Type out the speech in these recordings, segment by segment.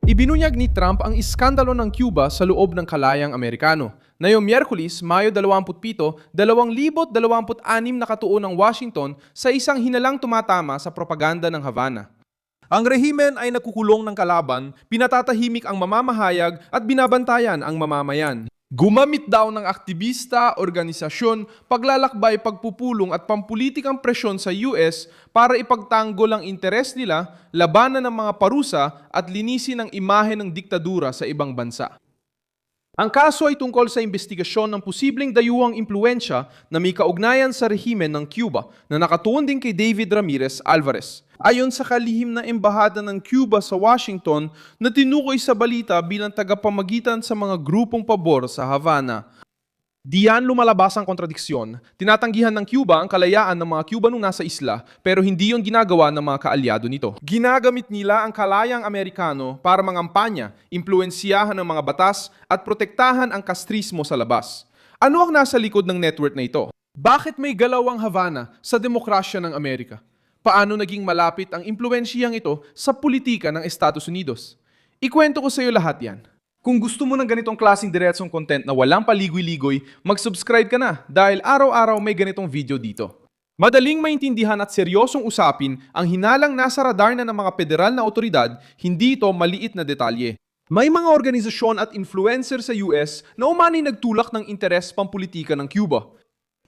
Ibinunyag ni Trump ang iskandalo ng Cuba sa loob ng kalayang Amerikano. Ngayong Miyerkules, Mayo 27, 2026 na katuon ng Washington sa isang hinalang tumatama sa propaganda ng Havana. Ang rehimen ay nakukulong ng kalaban, pinatatahimik ang mamamahayag at binabantayan ang mamamayan. Gumamit daw ng aktivista, organisasyon, paglalakbay, pagpupulong at pampulitikang presyon sa US para ipagtanggol ang interes nila, labanan ng mga parusa at linisin ang imahe ng diktadura sa ibang bansa. Ang kaso ay tungkol sa investigasyon ng posibleng dayuhang impluensya na may kaugnayan sa rehimen ng Cuba na nakatuon din kay David Ramirez Alvarez. Ayon sa kalihim na embahada ng Cuba sa Washington na tinukoy sa balita bilang tagapamagitan sa mga grupong pabor sa Havana. Diyan lumalabas ang kontradiksyon. Tinatanggihan ng Cuba ang kalayaan ng mga Cubanong nasa isla pero hindi yon ginagawa ng mga kaalyado nito. Ginagamit nila ang kalayang Amerikano para mangampanya, impluensyahan ng mga batas at protektahan ang kastrismo sa labas. Ano ang nasa likod ng network na ito? Bakit may galaw ang Havana sa demokrasya ng Amerika? Paano naging malapit ang impluensyang ito sa politika ng Estados Unidos? Ikwento ko sa iyo lahat yan. Kung gusto mo ng ganitong klaseng diretsong content na walang paligoy-ligoy, mag-subscribe ka na dahil araw-araw may ganitong video dito. Madaling maintindihan at seryosong usapin ang hinalang nasa radar na ng mga federal na otoridad, hindi ito maliit na detalye. May mga organisasyon at influencer sa US na umani nagtulak ng interes pampulitika ng Cuba.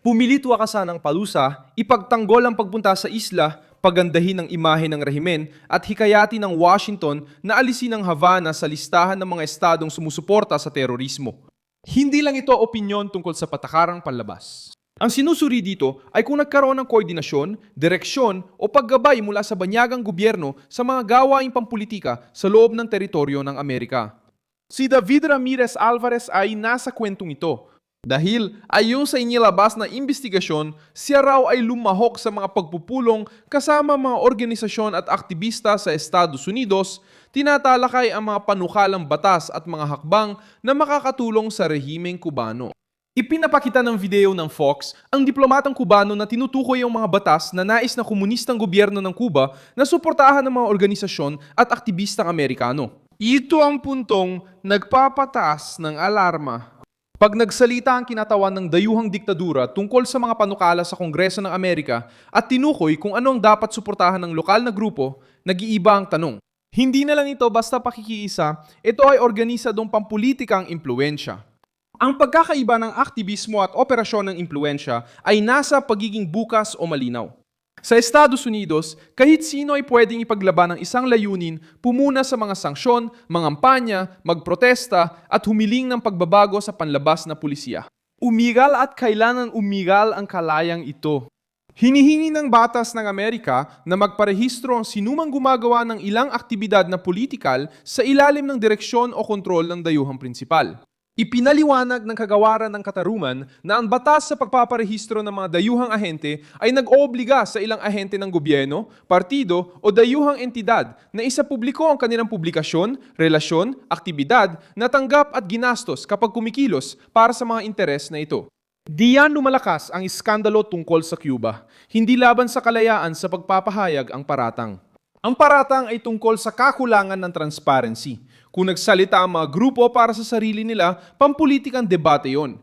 Pumilit wakasa ng palusa, ipagtanggol ang pagpunta sa isla, pagandahin ang imahe ng rehimen at hikayati ng Washington na alisin ang Havana sa listahan ng mga estadong sumusuporta sa terorismo. Hindi lang ito opinyon tungkol sa patakarang panlabas. Ang sinusuri dito ay kung nagkaroon ng koordinasyon, direksyon o paggabay mula sa banyagang gobyerno sa mga gawaing pampulitika sa loob ng teritoryo ng Amerika. Si David Ramirez Alvarez ay nasa kwentong ito. Dahil ayon sa inilabas na investigasyon, siya raw ay lumahok sa mga pagpupulong kasama mga organisasyon at aktivista sa Estados Unidos, tinatalakay ang mga panukalang batas at mga hakbang na makakatulong sa rehimeng Kubano. Ipinapakita ng video ng Fox ang diplomatang Kubano na tinutukoy ang mga batas na nais na komunistang gobyerno ng Cuba na suportahan ng mga organisasyon at aktivistang Amerikano. Ito ang puntong nagpapataas ng alarma. Pag nagsalita ang kinatawan ng dayuhang diktadura tungkol sa mga panukala sa Kongreso ng Amerika at tinukoy kung ano ang dapat suportahan ng lokal na grupo, nag-iiba ang tanong. Hindi na lang ito basta pakikiisa, ito ay organisadong pampulitikang impluensya. Ang pagkakaiba ng aktivismo at operasyon ng impluensya ay nasa pagiging bukas o malinaw. Sa Estados Unidos, kahit sino ay pwedeng ipaglaban ng isang layunin, pumuna sa mga sanksyon, mangampanya, magprotesta at humiling ng pagbabago sa panlabas na pulisya. Umigal at kailangan umigal ang kalayang ito. Hinihingi ng batas ng Amerika na magparehistro ang sinumang gumagawa ng ilang aktibidad na politikal sa ilalim ng direksyon o kontrol ng dayuhang prinsipal. Ipinaliwanag ng kagawaran ng Katarungan na ang batas sa pagpaparehistro ng mga dayuhang ahente ay nag-oobliga sa ilang ahente ng gobyerno, partido o dayuhang entidad na isapubliko ang kanilang publikasyon, relasyon, aktibidad, natanggap at ginastos kapag kumikilos para sa mga interes na ito. Diyan lumalakas ang iskandalo tungkol sa Cuba. Hindi laban sa kalayaan sa pagpapahayag ang paratang. Ang paratang ay tungkol sa kakulangan ng transparency. Kung nagsalita ang mga grupo para sa sarili nila, pampulitikang debate yon.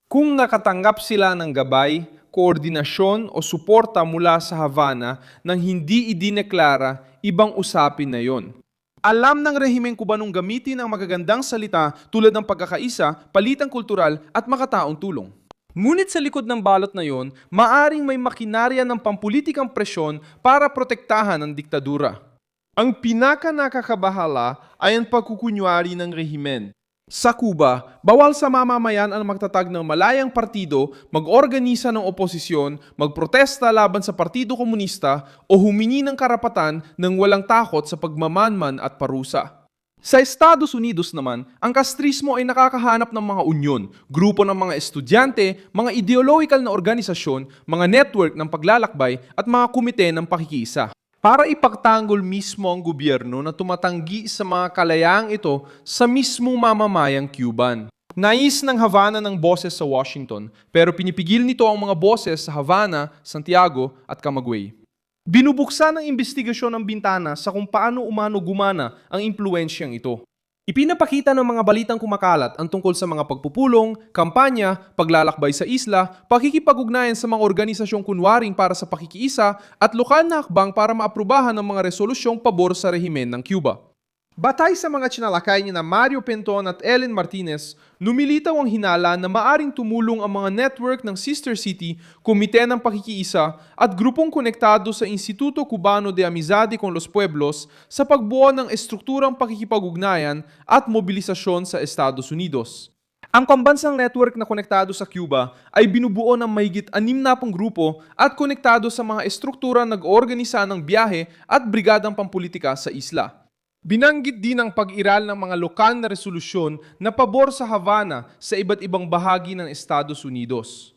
Kung nakatanggap sila ng gabay, koordinasyon o suporta mula sa Havana nang hindi idineklara, ibang usapin na yon. Alam ng rehimeng Kubanong gamitin ang magagandang salita tulad ng pagkakaisa, palitang kultural at makataong tulong. Ngunit sa likod ng balot na yon, maaring may makinarya ng pampulitikang presyon para protektahan ang diktadura. Ang pinaka-nakakabahala ay ang pagkukunwari ng rehimen. Sa Cuba, bawal sa mamamayan ang magtatag ng malayang partido, mag-organisa ng oposisyon, magprotesta laban sa Partido Komunista o humingi ng karapatan ng walang takot sa pagmamanman at parusa. Sa Estados Unidos naman, ang kastrismo ay nakakahanap ng mga unyon, grupo ng mga estudyante, mga ideological na organisasyon, mga network ng paglalakbay at mga komite ng pakikiisa. Para ipagtanggol mismo ang gobyerno na tumatanggi sa mga kalayaang ito sa mismong mamamayang Cuban. Nais ng Havana ng boses sa Washington, pero pinipigil nito ang mga boses sa Havana, Santiago at Camagüey. Binubuksan ng investigasyon ng bintana sa kung paano umano gumana ang impluensyang ito. Ipinapakita ng mga balitang kumakalat ang tungkol sa mga pagpupulong, kampanya, paglalakbay sa isla, pakikipag-ugnayan sa mga organisasyong kunwaring para sa pakikiisa at lokal na hakbang para maaprubahan ng mga resolusyong pabor sa rehimen ng Cuba. Batay sa mga tsinalakay ni na Mario Penton at Ellen Martinez, lumilitaw ang hinala na maaring tumulong ang mga network ng Sister City, Komite ng Pakikiisa at grupong konektado sa Instituto Cubano de Amizade con los Pueblos sa pagbuo ng estrukturang pakikipag-ugnayan at mobilisasyon sa Estados Unidos. Ang pambansang network na konektado sa Cuba ay binubuo ng mahigit 60 grupo at konektado sa mga estruktura nag-oorganisa ng biyahe at brigadang pampulitika sa isla. Binanggit din ang pag-iral ng mga lokal na resolusyon na pabor sa Havana sa iba't ibang bahagi ng Estados Unidos.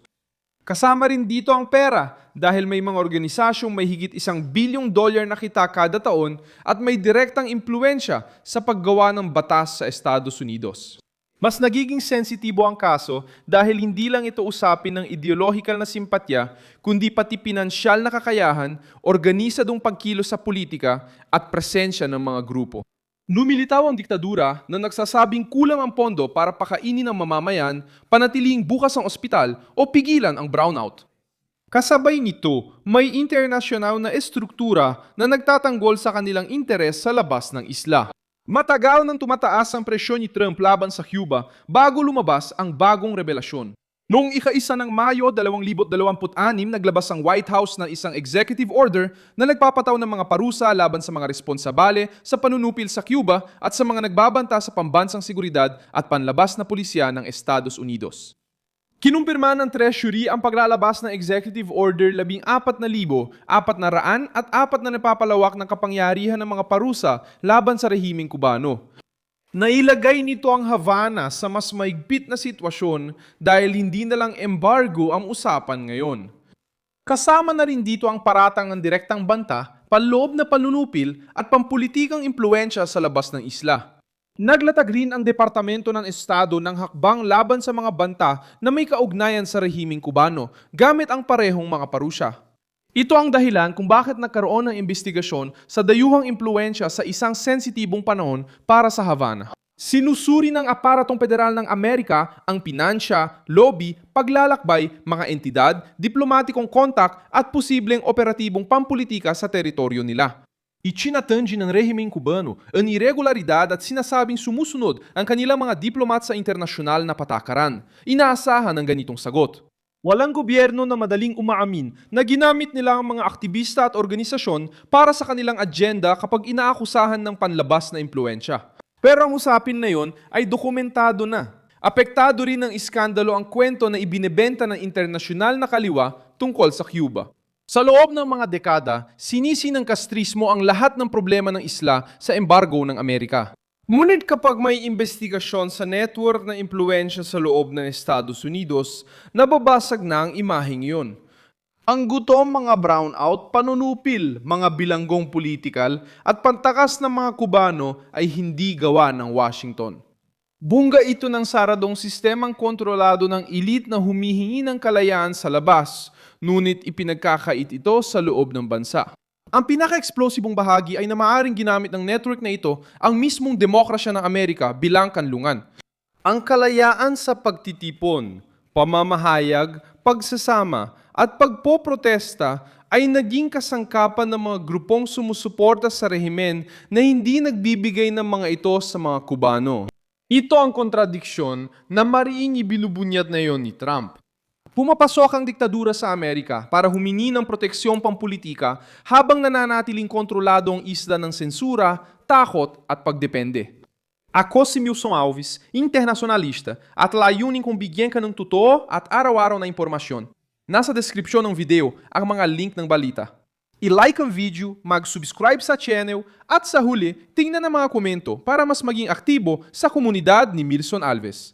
Kasama rin dito ang pera dahil may mga organisasyong may higit $1 bilyong na kita kada taon at may direktang impluensya sa paggawa ng batas sa Estados Unidos. Mas nagiging sensitibo ang kaso dahil hindi lang ito usapin ng ideolohikal na simpatya, kundi pati pinansyal na kakayahan, organisadong pagkilos sa politika at presensya ng mga grupo. Lumilitaw ang diktadura na nagsasabing kulang ang pondo para pakainin ang mamamayan, panatiling bukas ang ospital o pigilan ang brownout. Kasabay nito, may internasyonal na estruktura na nagtatanggol sa kanilang interes sa labas ng isla. Matagal nang tumataas ang presyon ni Trump laban sa Cuba bago lumabas ang bagong revelasyon. Noong ika-1 ng Mayo 2026, naglabas ang White House ng isang executive order na nagpapataw ng mga parusa laban sa mga responsabale sa panunupil sa Cuba at sa mga nagbabanta sa pambansang seguridad at panlabas na pulisya ng Estados Unidos. Kinumpirma ng Treasury ang paglalabas ng Executive Order 14,404 na napapalawak ng kapangyarihan ng mga parusa laban sa rehimeng Kubano. Nailagay nito ang Havana sa mas maigpit na sitwasyon dahil hindi na lang embargo ang usapan ngayon. Kasama na rin dito ang paratang ng direktang banta, panloob na panunupil at pampulitikang impluensya sa labas ng isla. Naglatag rin ang Departamento ng Estado ng hakbang laban sa mga banta na may kaugnayan sa rehimeng Kubano gamit ang parehong mga parusya. Ito ang dahilan kung bakit nagkaroon ng investigasyon sa dayuhang impluensya sa isang sensitibong panahon para sa Havana. Sinusuri ng aparatong federal ng Amerika ang pinansya, lobby, paglalakbay, mga entidad, diplomatikong kontak at posibleng operatibong pampulitika sa teritoryo nila. Itinatanggi ng rehimeng Kubano ang irregularidad at sinasabing sumusunod ang kanilang mga diplomat sa internasyonal na patakaran. Inaasahan ang ganitong sagot. Walang gobyerno na madaling umaamin na ginamit nila ang mga aktivista at organisasyon para sa kanilang agenda kapag inaakusahan ng panlabas na impluensya. Pero ang usapin na yon ay dokumentado na. Apektado rin ng iskandalo ang kwento na ibinebenta ng internasyonal na kaliwa tungkol sa Cuba. Sa loob ng mga dekada, sinisi ng kastrismo ang lahat ng problema ng isla sa embargo ng Amerika. Ngunit kapag may investigasyon sa network na impluensya sa loob ng Estados Unidos, nababasag na ang imaheng iyon. Ang gutom, mga brownout, panunupil, mga bilanggong politikal at pantakas ng mga Kubano ay hindi gawa ng Washington. Bunga ito ng saradong sistemang kontrolado ng elite na humihingi ng kalayaan sa labas, ngunit ipinagkakait ito sa loob ng bansa. Ang pinaka-eksplosibong bahagi ay na maaaring ginamit ng network na ito ang mismong demokrasya ng Amerika bilang kanlungan. Ang kalayaan sa pagtitipon, pamamahayag, pagsasama at pagpoprotesta ay naging kasangkapan ng mga grupong sumusuporta sa rehimen na hindi nagbibigay ng mga ito sa mga Kubano. Ito ang kontradiksyon na mariing ibinubunyag na iyon ni Trump. Pumapasok ang diktadura sa Amerika para humingi ng proteksyong pampulitika habang nananatiling kontrolado ang isla ng sensura, takot at pagdepende. Ako si Milson Alves, internacionalista, at layunin kong bigyan ka ng totoo at araw-araw na impormasyon. Nasa description ng video ang mga link ng balita. I-like ang video, mag-subscribe sa channel, at sa huli, tingnan ang mga komento para mas maging aktibo sa komunidad ni Milson Alves.